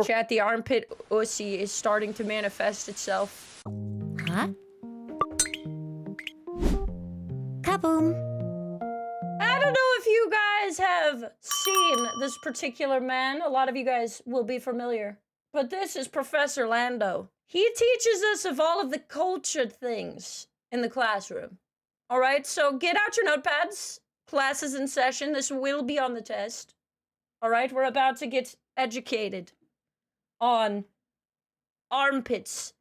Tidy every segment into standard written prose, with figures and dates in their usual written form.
Chat, the armpit ussy is starting to manifest itself. Huh? Kaboom! I don't know if you guys have seen this particular man. A lot of you guys will be familiar. But this is Professor Lando. He teaches us of all of the cultured things in the classroom. All right, so get out your notepads. Class is in session. This will be on the test. All right, we're about to get educated on armpits.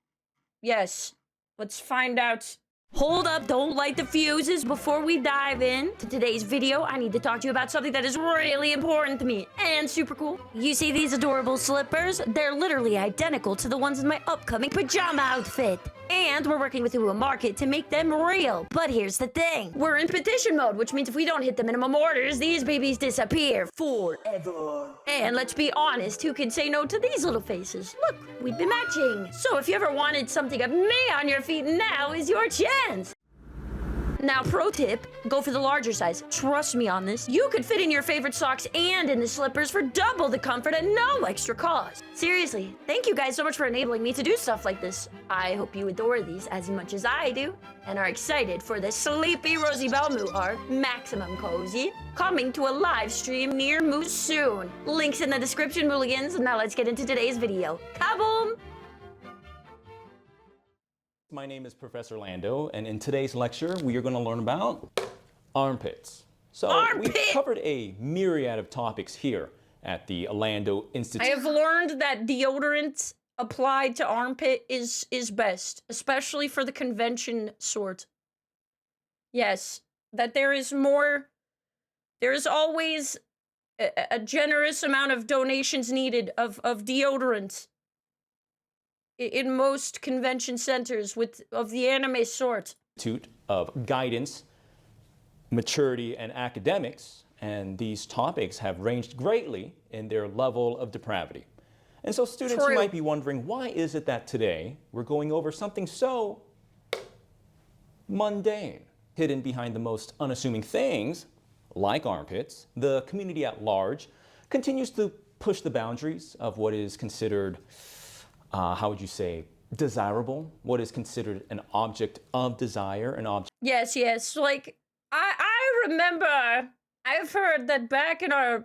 Yes, let's find out. Hold up, don't light the fuses before we dive in to today's video. I need to talk to you about something that is really important to me and super cool. You see these adorable slippers? They're literally identical to the ones in my upcoming pajama outfit. And we're working with a market to make them real. But here's the thing. We're in petition mode, which means if we don't hit the minimum orders, these babies disappear forever. And let's be honest, who can say no to these little faces? Look, we've been matching. So if you ever wanted something of me on your feet, now is your chance. Now, pro tip, go for the larger size. Trust me on this. You could fit in your favorite socks and in the slippers for double the comfort at no extra cost. Seriously, thank you guys so much for enabling me to do stuff like this. I hope you adore these as much as I do and are excited for the sleepy Rosiebellmoo art, Maximum Cozy, coming to a live stream near Moose soon. Links in the description, Mooligans. Now let's get into today's video. Kaboom! My name is Professor Lando, and in today's lecture, we are going to learn about armpits. So we've covered a myriad of topics here at the Lando Institute. I have learned that deodorant applied to armpit is best, especially for the convention sort. Yes, that there is always a generous amount of donations needed of deodorant in most convention centers of the anime sort. Institute of Guidance, Maturity, and Academics, and these topics have ranged greatly in their level of depravity. And so students, you might be wondering, why is it that today we're going over something so mundane? Hidden behind the most unassuming things, like armpits, the community at large continues to push the boundaries of what is considered how would you say, desirable? What is considered an object of desire, an object? Yes. Like, I remember, I've heard that back in our,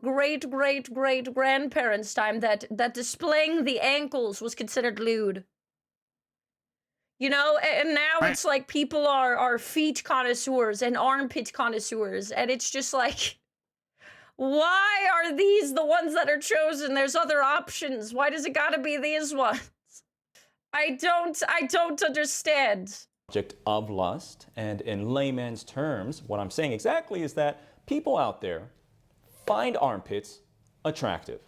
great-great-great-grandparents' time that displaying the ankles was considered lewd. You know, and now it's like people are feet connoisseurs and armpit connoisseurs, and it's just like, why are these the ones that are chosen? There's other options. Why does it gotta be these ones? I don't understand. Object of lust, and in layman's terms, what I'm saying exactly is that people out there find armpits attractive.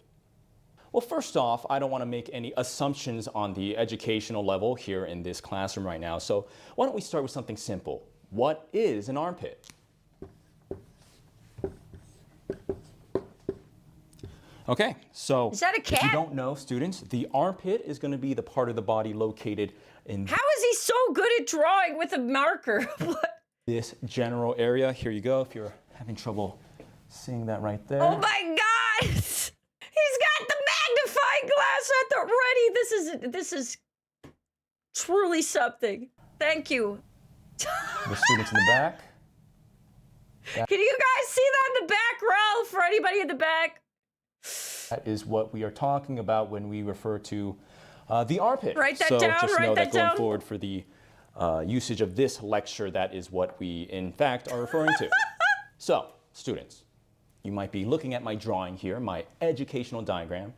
Well, first off, I don't want to make any assumptions on the educational level here in this classroom right now, so why don't we start with something simple? What is an armpit? Okay, so is that a cat? If you don't know, students, the armpit is going to be the part of the body located in... How is he so good at drawing with a marker? This general area. Here you go, if you're having trouble seeing that right there. Oh my God! He's got the magnifying glass at the ready. This is truly something. Thank you. The students in the back. Can you guys see that in the back row for anybody in the back? That is what we are talking about when we refer to the armpit. Write that so down, just write know that that going down. forward for the usage of this lecture, that is what we in fact are referring to. So, students, you might be looking at my drawing here, my educational diagram,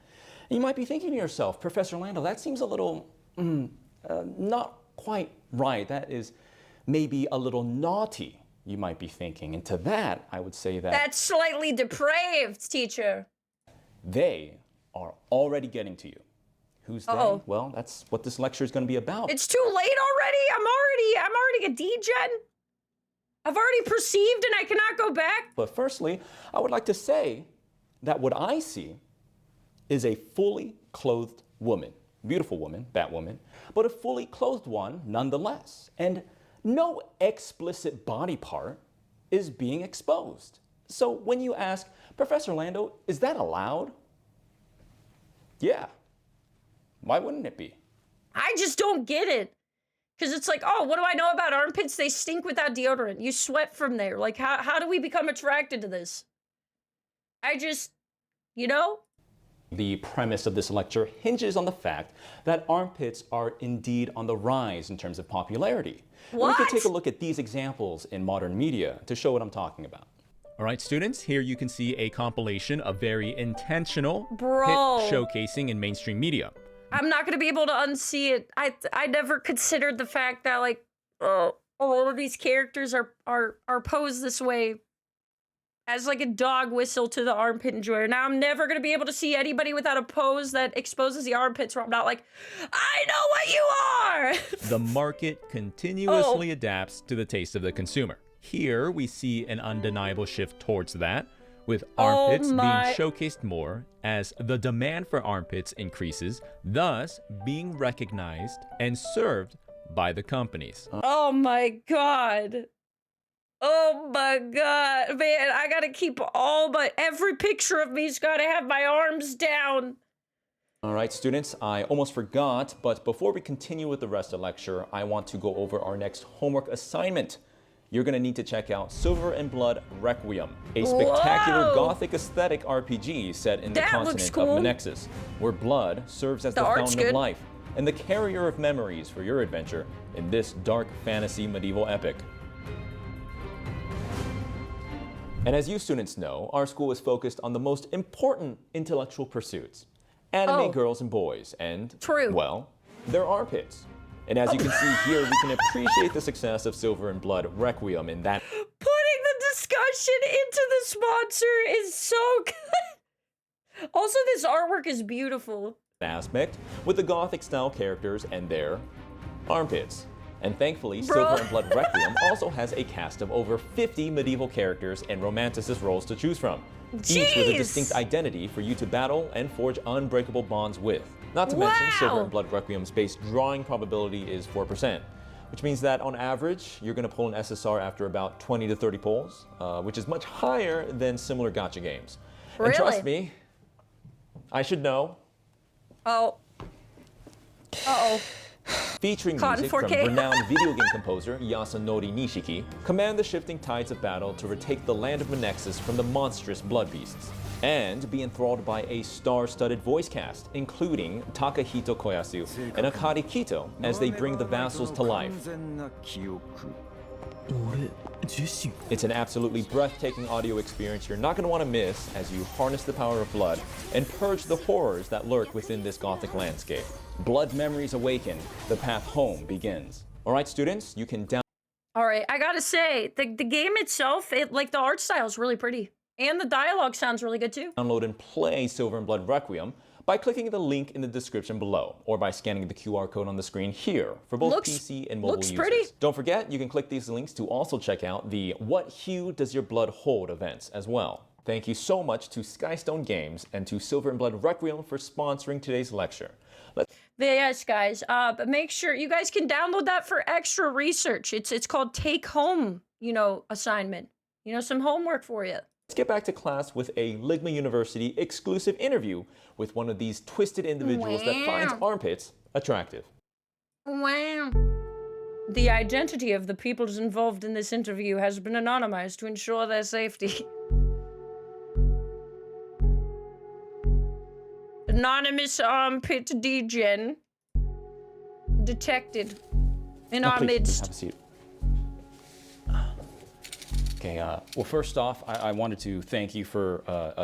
and you might be thinking to yourself, Professor Lando, that seems a little not quite right. That is maybe a little naughty, you might be thinking. And to that, I would say that... That's slightly depraved, teacher. They are already getting to you. Who's they? Well, that's what this lecture is going to be about. It's too late already? I'm already a degen? I've already perceived and I cannot go back? But firstly, I would like to say that what I see is a fully clothed woman. Beautiful woman, Batwoman, but a fully clothed one nonetheless. And no explicit body part is being exposed. So when you ask, Professor Lando, is that allowed? Yeah. Why wouldn't it be? I just don't get it. Because it's like, oh, what do I know about armpits? They stink without deodorant. You sweat from there. Like, how do we become attracted to this? I just, you know? The premise of this lecture hinges on the fact that armpits are indeed on the rise in terms of popularity. What? We could take a look at these examples in modern media to show what I'm talking about. All right, students, here you can see a compilation of very intentional hit showcasing in mainstream media. I'm not going to be able to unsee it. I never considered the fact that, like, a lot of these characters are posed this way as, like, a dog whistle to the armpit enjoyer. Now, I'm never going to be able to see anybody without a pose that exposes the armpits where I'm not like, I know what you are! The market continuously adapts to the taste of the consumer. Here, we see an undeniable shift towards that, with armpits being showcased more as the demand for armpits increases, thus being recognized and served by the companies. Oh my god. Oh my god. Man, I gotta keep every picture of me's gotta have my arms down. All right, students, I almost forgot, but before we continue with the rest of the lecture, I want to go over our next homework assignment. You're going to need to check out Silver and Blood Requiem, a spectacular gothic aesthetic RPG set in the continent of Menexus, where blood serves as the fountain of life and the carrier of memories for your adventure in this dark fantasy medieval epic. And as you students know, our school is focused on the most important intellectual pursuits, anime girls and boys, and, well, their armpits. And as you can see here, we can appreciate the success of Silver and Blood Requiem in that. Putting the discussion into the sponsor is so good. Also, this artwork is beautiful. Aspect with the gothic style characters and their armpits. And thankfully, Silver and Blood Requiem also has a cast of over 50 medieval characters and romanticist roles to choose from, each with a distinct identity for you to battle and forge unbreakable bonds with. Not to mention, Silver and Blood Requiem's base drawing probability is 4%, which means that on average, you're going to pull an SSR after about 20 to 30 pulls, which is much higher than similar gacha games. And trust me, I should know. Featuring music from renowned video game composer Yasunori Nishiki, command the shifting tides of battle to retake the land of Menexus from the monstrous blood beasts, and be enthralled by a star-studded voice cast, including Takahito Koyasu and Akari Kito, as they bring the vassals to life. It's an absolutely breathtaking audio experience you're not going to want to miss as you harness the power of blood and purge the horrors that lurk within this gothic landscape. Blood memories awaken, the path home begins. All right, students, you can down. All right, I gotta say, the game itself, the art style is really pretty. And the dialogue sounds really good too. Download and play Silver and Blood Requiem by clicking the link in the description below, or by scanning the QR code on the screen here for both PC and mobile users. Pretty. Don't forget, you can click these links to also check out the What Hue Does Your Blood Hold events as well. Thank you so much to Skystone Games and to Silver and Blood Requiem for sponsoring today's lecture. Yes, guys, but make sure you guys can download that for extra research. It's called Take Home, assignment. Some homework for you. Let's get back to class with a Ligma University exclusive interview with one of these twisted individuals that finds armpits attractive. Wow. The identity of the peoples involved in this interview has been anonymized to ensure their safety. Anonymous armpit degen detected in our midst. Have a seat. Okay, well, first off, I wanted to thank you for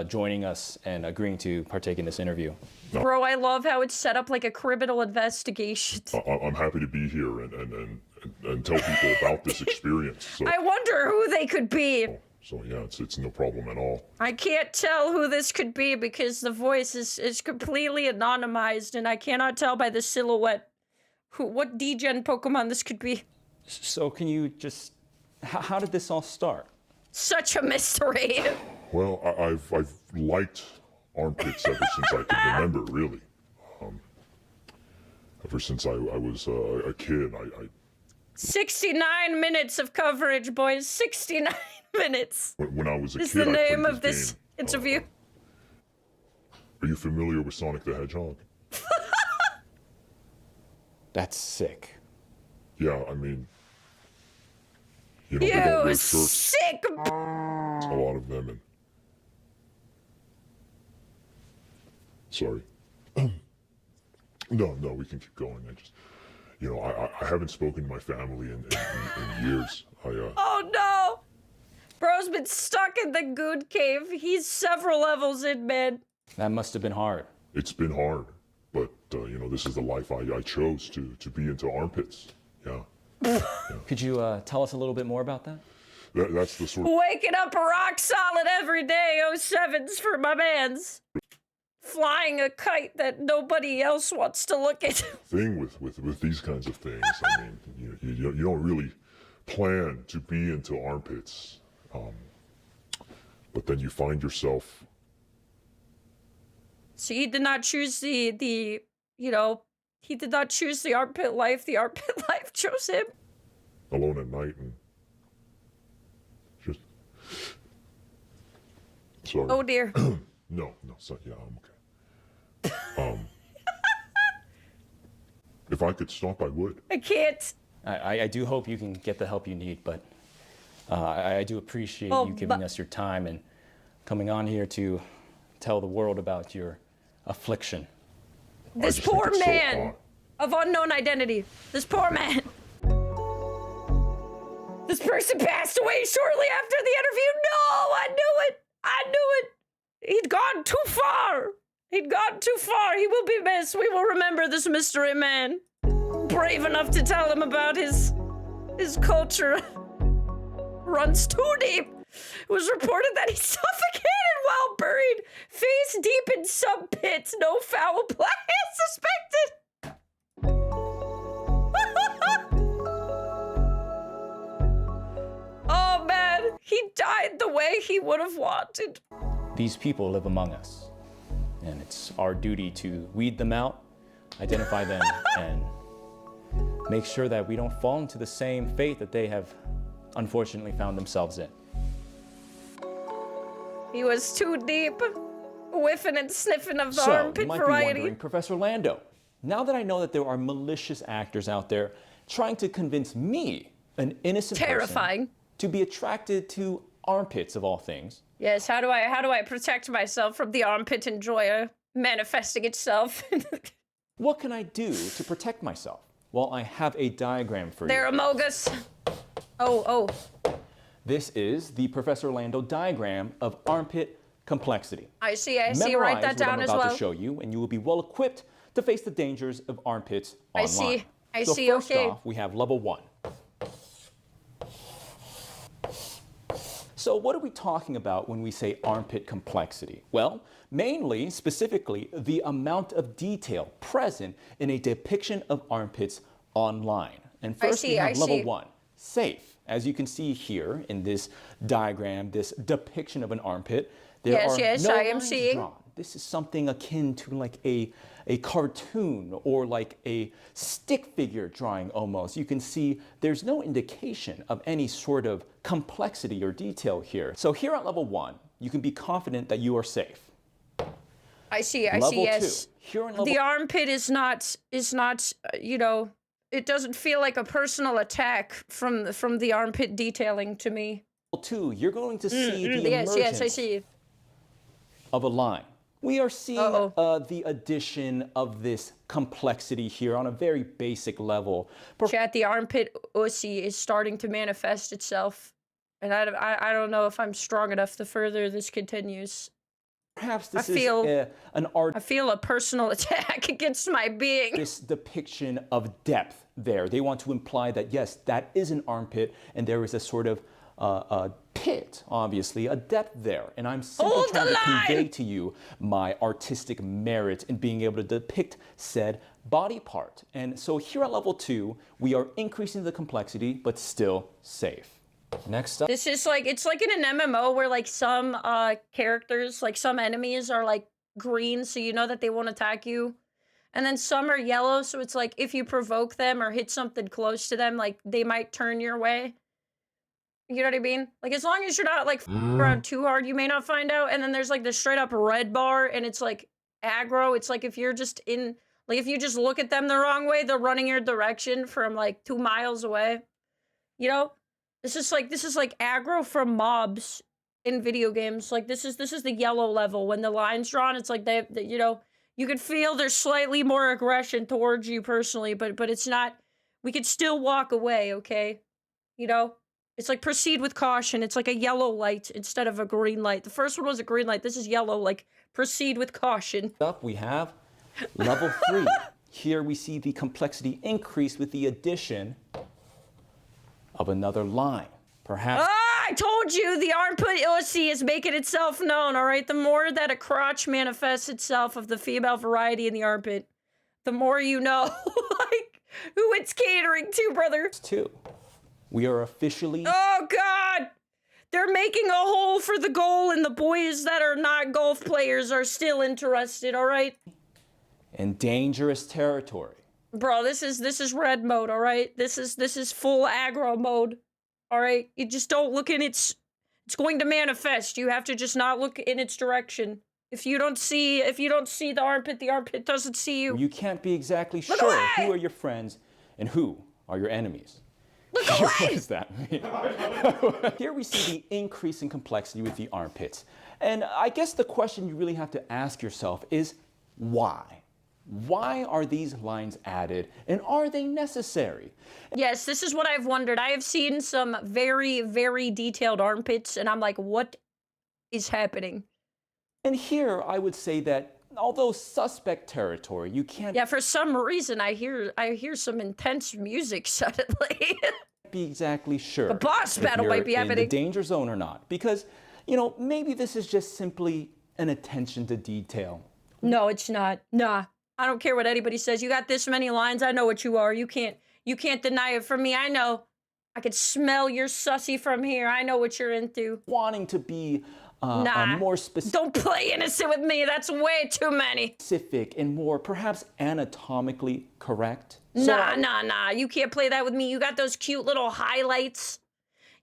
joining us and agreeing to partake in this interview. Bro, I love how it's set up like a criminal investigation. I'm happy to be here and tell people about this experience. So. I wonder who they could be. So yeah, it's no problem at all. I can't tell who this could be because the voice is completely anonymized, and I cannot tell by the silhouette what degen Pokemon this could be. So can you just... How did this all start? Such a mystery. Well, I've liked armpits ever since I can remember, really. Ever since I was a kid, 69 minutes of coverage, boys. 69 minutes. When I was a kid, is the name of this interview. Are you familiar with Sonic the Hedgehog? That's sick. Yeah, I mean, you know, they don't You wear shirts, sick. a lot of them, and sorry. No, we can keep going. I just, you know, I haven't spoken to my family in years. Oh no! Bro's been stuck in the goon cave. He's several levels in, man. That must have been hard. It's been hard, but you know, this is the life I chose to be into armpits. Yeah. Could you tell us a little bit more about that? That's the sort of Waking up rock solid every day. 07s for my mans. Flying a kite that nobody else wants to look at. thing with these kinds of things. I mean, you don't really plan to be into armpits, but then you find yourself So he did not choose the you know, he did not choose the armpit life. The armpit life chose him. alone at night and just sorry. Oh dear. No, so, yeah, I'm okay. If I could stop, I would. I can't. I do hope you can get the help you need, but I do appreciate Oh, you giving us your time and coming on here to tell the world about your affliction. This just think poor it's so man hot. of unknown identity. This poor man. This person passed away shortly after the interview. No, I knew it. I knew it. He'd gone too far. He'd gone too far. He will be missed. We will remember this mystery man. Brave enough to tell him about his culture. Runs too deep. It was reported that he suffocated while buried, face deep in some pits. No foul play is suspected. Oh man, he died the way he would have wanted. These people live among us, and it's our duty to weed them out, identify them, and make sure that we don't fall into the same fate that they have unfortunately found themselves in. He was too deep, whiffing and sniffing of the So, you armpit might be variety. wondering, Professor Lando, now that I know that there are malicious actors out there trying to convince me, an innocent Terrifying. person, to be attracted to armpits of all things, Yes, how do I protect myself from the armpit enjoyer manifesting itself? what can I do to protect myself? Well, I have a diagram for There, you. Amogus. Oh. This is the Professor Lando diagram of armpit complexity. I see. Write Memorize that what down I'm as about well. to show you, and you will be well equipped to face the dangers of armpits online. I So see, first okay. off, we have level 1. So what are we talking about when we say armpit complexity? Well, mainly, specifically, the amount of detail present in a depiction of armpits online. And first we have level 1, safe. As you can see here in this diagram, this depiction of an armpit, there are no I am lines seeing. drawn. This is something akin to like a cartoon or like a stick figure drawing almost. You can see there's no indication of any sort of complexity or detail here. So here at level 1, you can be confident that you are safe. I see, Level yes. 2, here in level The armpit is not, you know, it doesn't feel like a personal attack from the armpit detailing to me. 2, you're going to see the Yes, emergence I see. of a line. We are seeing Uh-oh. the addition of this complexity here on a very basic level. Chat, the armpit ussy is starting to manifest itself. And I don't know if I'm strong enough the further this continues. Perhaps this feel- is an I feel a personal attack against my being. this depiction of depth there. They want to imply that, yes, that is an armpit, and there is a sort of a pit, obviously, a depth there. And I'm simply Hold trying the to line! convey to you my artistic merit in being able to depict said body part. And so here at level 2, we are increasing the complexity, but still safe. Next up. This is like, it's like in an MMO where like some characters, like some enemies are like green, so you know that they won't attack you. And then some are yellow, so it's like if you provoke them or hit something close to them, like they might turn your way. You know what I mean? Like as long as you're not like around too hard, you may not find out. And then there's like the straight up red bar, and it's like aggro. It's like if you're just in, like if you just look at them the wrong way, they're running your direction from like 2 miles away. You know, this is like aggro from mobs in video games. Like this is the yellow level. When the line's drawn, it's like they you know, you could feel there's slightly more aggression towards you personally, but it's not. We could still walk away, okay? You know, it's like proceed with caution. It's like a yellow light instead of a green light. The first one was a green light. This is yellow, like proceed with caution. Up, we have level 3. Here we see the complexity increase with the addition of another line. Perhaps. I told you the armpit OC is making itself known, all right? The more that a crotch manifests itself of the female variety in the armpit, the more you know, like, who it's catering to, brother. 2. We are officially. Oh, God! They're making a hole for the goal, and the boys that are not golf players are still interested, all right? In dangerous territory. Bro, this is red mode, all right? This is full aggro mode, all right? You just don't look in it's going to manifest. You have to just not look in its direction. If you don't see the armpit doesn't see you. You can't be exactly Look sure away! who are your friends and who are your enemies. Look away! What does that mean? Here we see the increase in complexity with the armpits. And I guess the question you really have to ask yourself is why? Why are these lines added, and are they necessary? Yes, this is what I've wondered. I have seen some very, very detailed armpits, and I'm like, what is happening? And here I would say that although suspect territory, you can't Yeah, for some reason I hear some intense music suddenly. be exactly sure A boss if battle you're might be in the happening. danger zone or not. Because, you know, maybe this is just simply an attention to detail. No, it's not. Nah. I don't care what anybody says. You got this many lines. I know what you are. You can't deny it from me. I know. I could smell your sussy from here. I know what you're into. Wanting to be Nah. more specific. Don't play innocent with me. That's way too many. And more perhaps anatomically correct. Nah. You can't play that with me. You got those cute little highlights.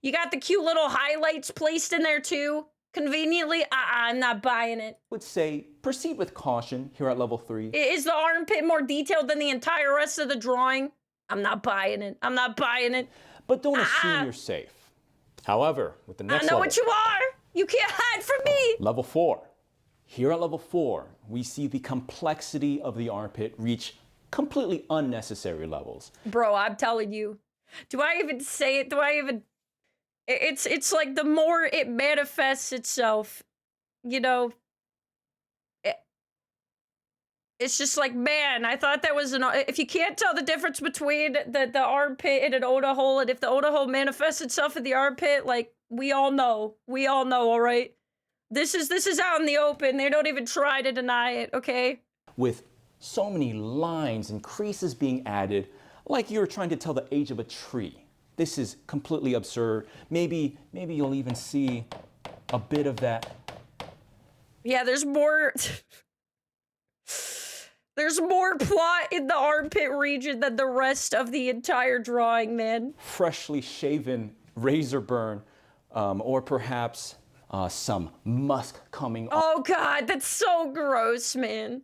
You got the cute little highlights placed in there too. Conveniently, I'm not buying it. I would say proceed with caution here at level 3. Is the armpit more detailed than the entire rest of the drawing? I'm not buying it. I'm not buying it. But don't assume you're safe. However, with the I next know level, what you are. You can't hide from me. level 4. Here at level 4, we see the complexity of the armpit reach completely unnecessary levels. Bro, I'm telling you. Do I even say it? It's like the more it manifests itself, you know, it's just like, man, I thought that was if you can't tell the difference between the armpit and an Oda hole, and if the Oda hole manifests itself in the armpit, like, we all know, all right? This is out in the open. They don't even try to deny it, okay? With so many lines and creases being added, like you're trying to tell the age of a tree. This is completely absurd. Maybe you'll even see a bit of that. Yeah, there's more. There's more plot in the armpit region than the rest of the entire drawing, man. Freshly shaven razor burn, or perhaps some musk coming off. Oh God, that's so gross, man.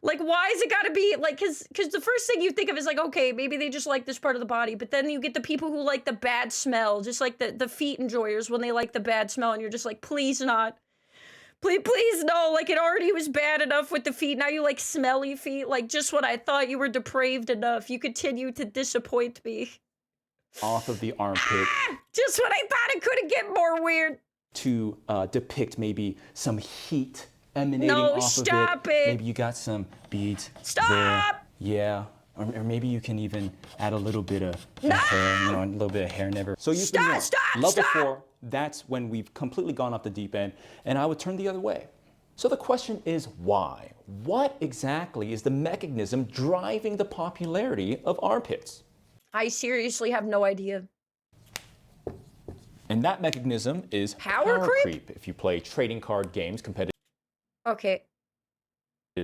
Like, why is it gotta be, like, cause the first thing you think of is like, okay, maybe they just like this part of the body, but then you get the people who like the bad smell, just like the feet enjoyers when they like the bad smell, and you're just like, please not. Please no, like, it already was bad enough with the feet, now you like smelly feet, like, just when I thought you were depraved enough, you continue to disappoint me. Off of the armpit. Just when I thought it couldn't get more weird. To depict maybe some heat emanating No, off stop of it. it. Maybe you got some beads Stop! there. Yeah. Or maybe you can even add a little bit of hair, a little bit of hair never. So you can level 4, that's when we've completely gone off the deep end, and I would turn the other way. So the question is why? What exactly is the mechanism driving the popularity of armpits? I seriously have no idea. And that mechanism is Power creep? If you play trading card games, competitive Okay.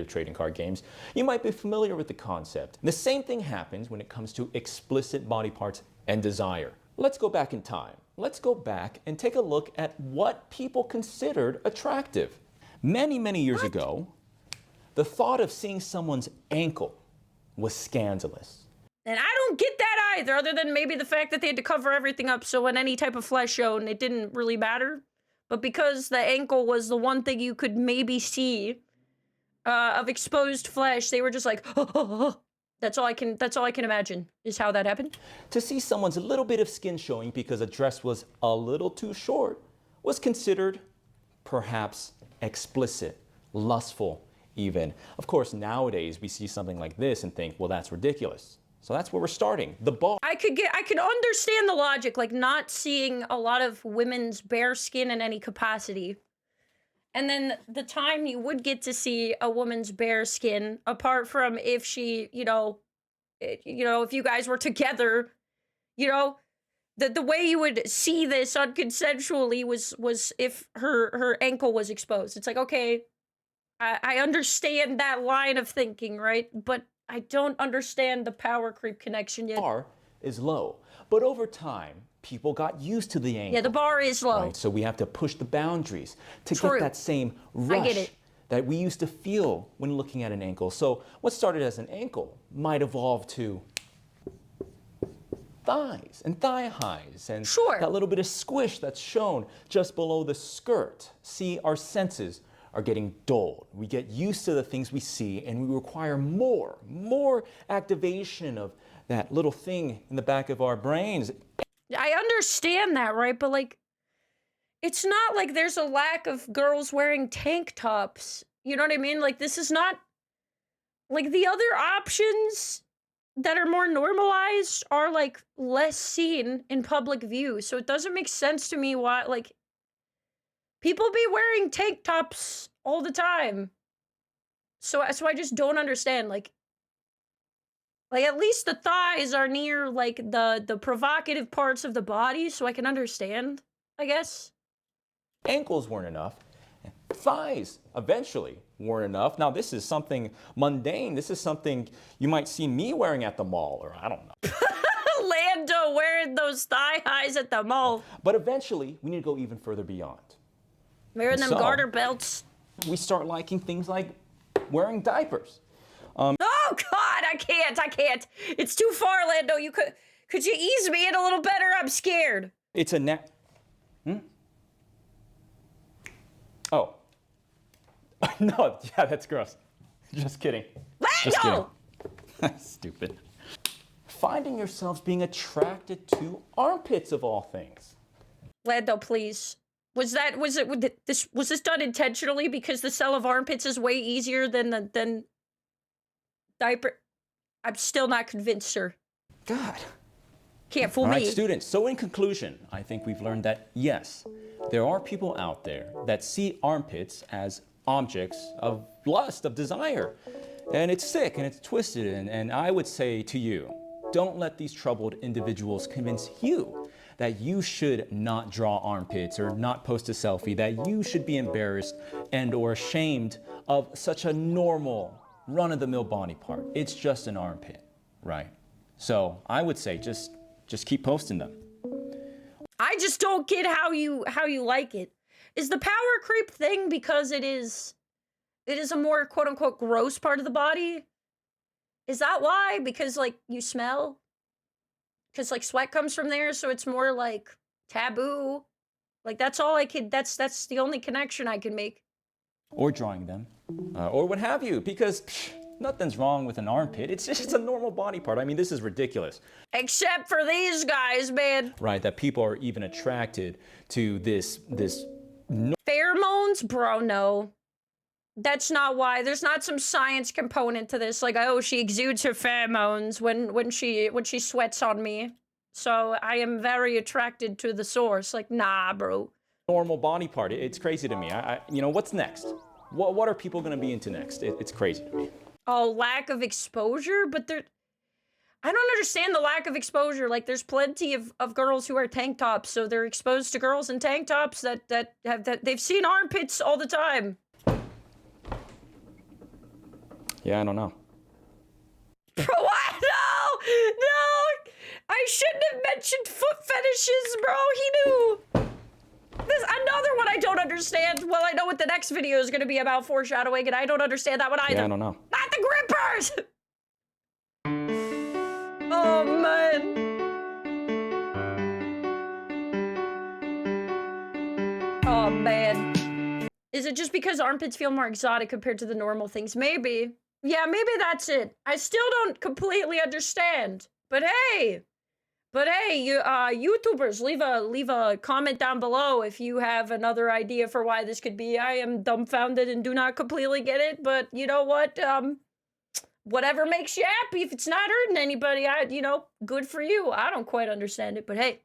trading card games, you might be familiar with the concept. The same thing happens when it comes to explicit body parts and desire. Let's go back in time. Let's go back and take a look at what people considered attractive. Many years ago, the thought of seeing someone's ankle was scandalous. And I don't get that either, other than maybe the fact that they had to cover everything up so when any type of flesh shown, it didn't really matter. But because the ankle was the one thing you could maybe see of exposed flesh, they were just like, oh. That's all I can imagine is how that happened. To see someone's little bit of skin showing because a dress was a little too short was considered perhaps explicit, lustful even. Of course, nowadays we see something like this and think, well, that's ridiculous. So that's where we're starting. The bar. I could understand the logic, like not seeing a lot of women's bare skin in any capacity. And then the time you would get to see a woman's bare skin, apart from if she, if you guys were together, the way you would see this unconsensually was if her ankle was exposed. It's like, okay, I understand that line of thinking, right? But I don't understand the power creep connection yet. The bar is low, but over time, people got used to the ankle. Yeah, the bar is low. Right? So we have to push the boundaries to True. get that same I get rush it. that we used to feel when looking at an ankle. So what started as an ankle might evolve to thighs and thigh highs and Sure. that little bit of squish that's shown just below the skirt. See, our senses are getting dulled. We get used to the things we see and we require more activation of that little thing in the back of our brains. I understand that, right? But, like, it's not like there's a lack of girls wearing tank tops. You know what I mean? Like, this is not... Like, the other options that are more normalized are, like, less seen in public view. So it doesn't make sense to me why, like... People be wearing tank tops all the time. So I just don't understand, like at least the thighs are near, like, the provocative parts of the body, so I can understand, I guess. Ankles weren't enough. Thighs eventually weren't enough. Now, this is something mundane. This is something you might see me wearing at the mall, or I don't know. Lando wearing those thigh highs at the mall. But eventually, we need to go even further beyond. Wearing them So- garter belts. We start liking things like wearing diapers. Oh, God, I can't. It's too far, Lando. Could you ease me in a little better? I'm scared. It's a Oh. No, yeah, that's gross. Just kidding. Just Lando! kidding. Stupid. Finding yourselves being attracted to armpits of all things. Lando, please. Was this done intentionally because the sell of armpits is way easier than diaper? I'm still not convinced, sir. God. Can't fool All right, me. students, so in conclusion, I think we've learned that, yes, there are people out there that see armpits as objects of lust, of desire. And it's sick and it's twisted. And I would say to you, don't let these troubled individuals convince you that you should not draw armpits or not post a selfie, that you should be embarrassed and or ashamed of such a normal, run-of-the-mill body part. It's just an armpit, right? So I would say just keep posting them. I just don't get how you like it. Is the power creep thing because it is a more quote-unquote gross part of the body? Is that why? Because, like, you smell? Because, like, sweat comes from there, so it's more, like, taboo. Like, that's the only connection I can make. Or drawing them, or what have you, because nothing's wrong with an armpit. It's just a normal body part. I mean, this is ridiculous. Except for these guys, man. Right, that people are even attracted to this Pheromones? Bro, no. That's not why. There's not some science component to this. Like, oh, she exudes her pheromones when she sweats on me. So I am very attracted to the source. Like, nah, bro. normal body part. It's crazy to me. You know, what's next? What are people going to be into next? It's crazy to me. Oh, lack of exposure? But I don't understand the lack of exposure. Like, there's plenty of girls who wear tank tops, so they're exposed to girls in tank tops that they've seen armpits all the time. Yeah, I don't know. Bro, what? No! I shouldn't have mentioned foot fetishes, bro. He knew. There's another one I don't don't understand. Well, I know what the next video is going to be about, foreshadowing, and I don't understand that one either. Yeah, I don't know. Not the grippers! Oh, man. Oh, man. Is it just because armpits feel more exotic compared to the normal things? Maybe. Yeah, maybe that's it. I still don't completely understand. But hey, you YouTubers, leave a comment down below if you have another idea for why this could be. I am dumbfounded and do not completely get it, but you know what? Whatever makes you happy. If it's not hurting anybody, good for you. I don't quite understand it, but hey.